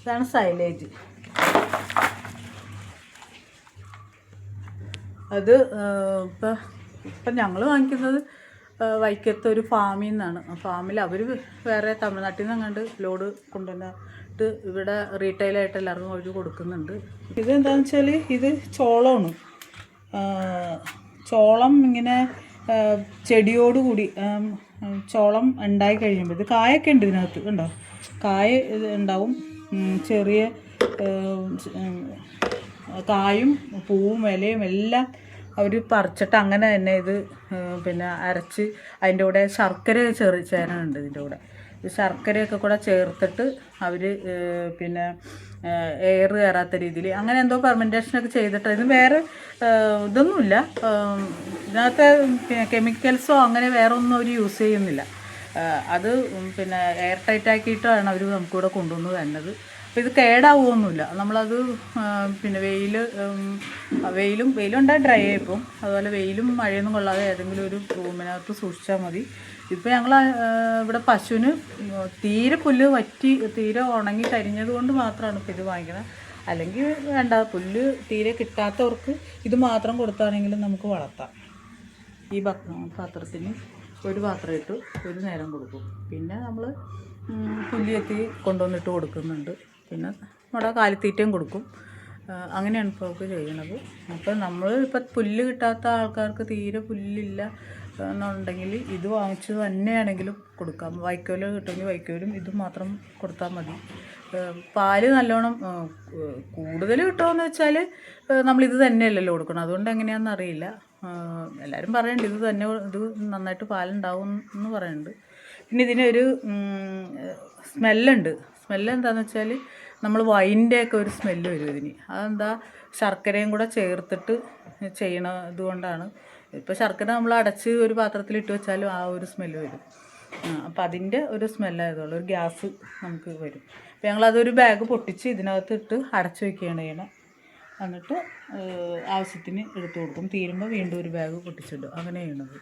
ഇതാണ് സൈലേജ്. അത് ഇപ്പം ഞങ്ങൾ വാങ്ങിക്കുന്നത് വൈക്കത്ത് ഒരു ഫാമിൽ നിന്നാണ്. ആ ഫാമിൽ അവർ വേറെ തമിഴ്നാട്ടിൽ നിന്ന് അങ്ങോട്ട് ലോഡ് കൊണ്ടുവന്നിട്ട് ഇവിടെ റീറ്റെയിലായിട്ട് എല്ലാവർക്കും അവർ കൊടുക്കുന്നുണ്ട്. ഇതെന്താണെന്ന് വെച്ചാൽ ഇത് ചോളമാണ്. ചോളം ഇങ്ങനെ ചെടിയോടുകൂടി ചോളം ഉണ്ടായി കഴിയുമ്പോൾ ഇത് കായൊക്കെ ഉണ്ട് ഇതിനകത്ത്, കണ്ടോ? കായ ഉണ്ടാവും, ചെറിയ കായും പൂവും ഇലയും എല്ലാം അവർ പറിച്ചിട്ട് അങ്ങനെ തന്നെ ഇത് പിന്നെ അരച്ച് അതിൻ്റെ കൂടെ ശർക്കര ചേരാനുണ്ട്. ഇതിൻ്റെ കൂടെ ഇത് ശർക്കരയൊക്കെ കൂടെ ചേർത്തിട്ട് അവർ പിന്നെ എയർ കയറാത്ത രീതിയിൽ അങ്ങനെ എന്തോ ഫെർമെൻറ്റേഷനൊക്കെ ചെയ്തിട്ട്, ഇത് വേറെ ഇതൊന്നുമില്ല, ഇതിനകത്ത് കെമിക്കൽസോ അങ്ങനെ വേറെ ഒന്നും അവർ യൂസ് ചെയ്യുന്നില്ല. അത് പിന്നെ എയർ ടൈറ്റ് ആക്കിയിട്ടാണ് അവർ നമുക്കിവിടെ കൊണ്ടുവന്ന് തരുന്നത്. അപ്പോൾ ഇത് കേടാവുമൊന്നുമില്ല. നമ്മളത് പിന്നെ വെയിലുണ്ടായി ഡ്രൈ ആയിപ്പോവും. അതുപോലെ വെയിലും മഴയൊന്നും കൊള്ളാതെ ഏതെങ്കിലും ഒരു റൂമിനകത്ത് സൂക്ഷിച്ചാൽ മതി. ഇപ്പോൾ ഞങ്ങൾ ഇവിടെ പശുവിന് തീരെ പുല്ല് വറ്റി തീരെ ഉണങ്ങി കരിഞ്ഞത് കൊണ്ട് മാത്രമാണ് ഇപ്പോൾ ഇത് വാങ്ങിക്കുന്നത്. അല്ലെങ്കിൽ വേണ്ട, പുല്ല് തീരെ കിട്ടാത്തവർക്ക് ഇത് മാത്രം കൊടുത്താണെങ്കിലും നമുക്ക് വളർത്താം. ഈ പാത്രത്തിന് ഒരു പാത്രം ഇട്ട് ഒരു നേരം കൊടുക്കും. പിന്നെ നമ്മൾ പുല്ല് ചെത്തി കൊണ്ടുവന്നിട്ട് കൊടുക്കുന്നുണ്ട്. പിന്നെ നമ്മുടെ കാലിത്തീറ്റയും കൊടുക്കും. അങ്ങനെയാണ് ഇപ്പോൾ അവർക്ക് ചെയ്യുന്നത്. അപ്പോൾ നമ്മൾ ഇപ്പം പുല്ല് കിട്ടാത്ത ആൾക്കാർക്ക്, തീരെ പുല്ലില്ല എന്നുണ്ടെങ്കിൽ ഇത് വാങ്ങിച്ച് തന്നെയാണെങ്കിലും കൊടുക്കാം. വൈക്കോല് കിട്ടുമെങ്കിൽ വൈക്കോലും ഇത് മാത്രം കൊടുത്താൽ മതി. പാല് നല്ലോണം കൂടുതൽ കിട്ടുമെന്ന് വെച്ചാൽ നമ്മളിത് തന്നെയല്ലല്ലോ കൊടുക്കണം. അതുകൊണ്ട് എങ്ങനെയാണെന്ന് അറിയില്ല. എല്ലാവരും പറയുന്നുണ്ട് ഇത് നന്നായിട്ട് പാലുണ്ടാവും എന്ന് പറയുന്നുണ്ട്. പിന്നെ ഇതിനൊരു സ്മെല്ലുണ്ട്. സ്മെല്ല് എന്താണെന്ന് വെച്ചാൽ നമ്മൾ വൈൻ്റെയൊക്കെ ഒരു സ്മെല്ല് വരും ഇതിന്. അതെന്താ, ശർക്കരയും കൂടെ ചേർത്തിട്ട് ചെയ്യണത് കൊണ്ടാണ്. ഇപ്പോൾ ശർക്കര നമ്മൾ അടച്ച് ഒരു പാത്രത്തിലിട്ട് വെച്ചാലും ആ ഒരു സ്മെല്ല് വരും. അപ്പോൾ അതിൻ്റെ ഒരു സ്മെല്ലായതുള്ളൂ, ഒരു ഗ്യാസ് നമുക്ക് വരും. അപ്പോൾ ഞങ്ങളതൊരു ബാഗ് പൊട്ടിച്ച് ഇതിനകത്ത് ഇട്ട് അടച്ച് വയ്ക്കുകയാണ് ചെയ്യണം. എന്നിട്ട് ആവശ്യത്തിന് എടുത്ത് കൊടുക്കും. തീരുമ്പോൾ വീണ്ടും ഒരു ബാഗ് പൊട്ടിച്ചിടും. അങ്ങനെ ചെയ്യണത്.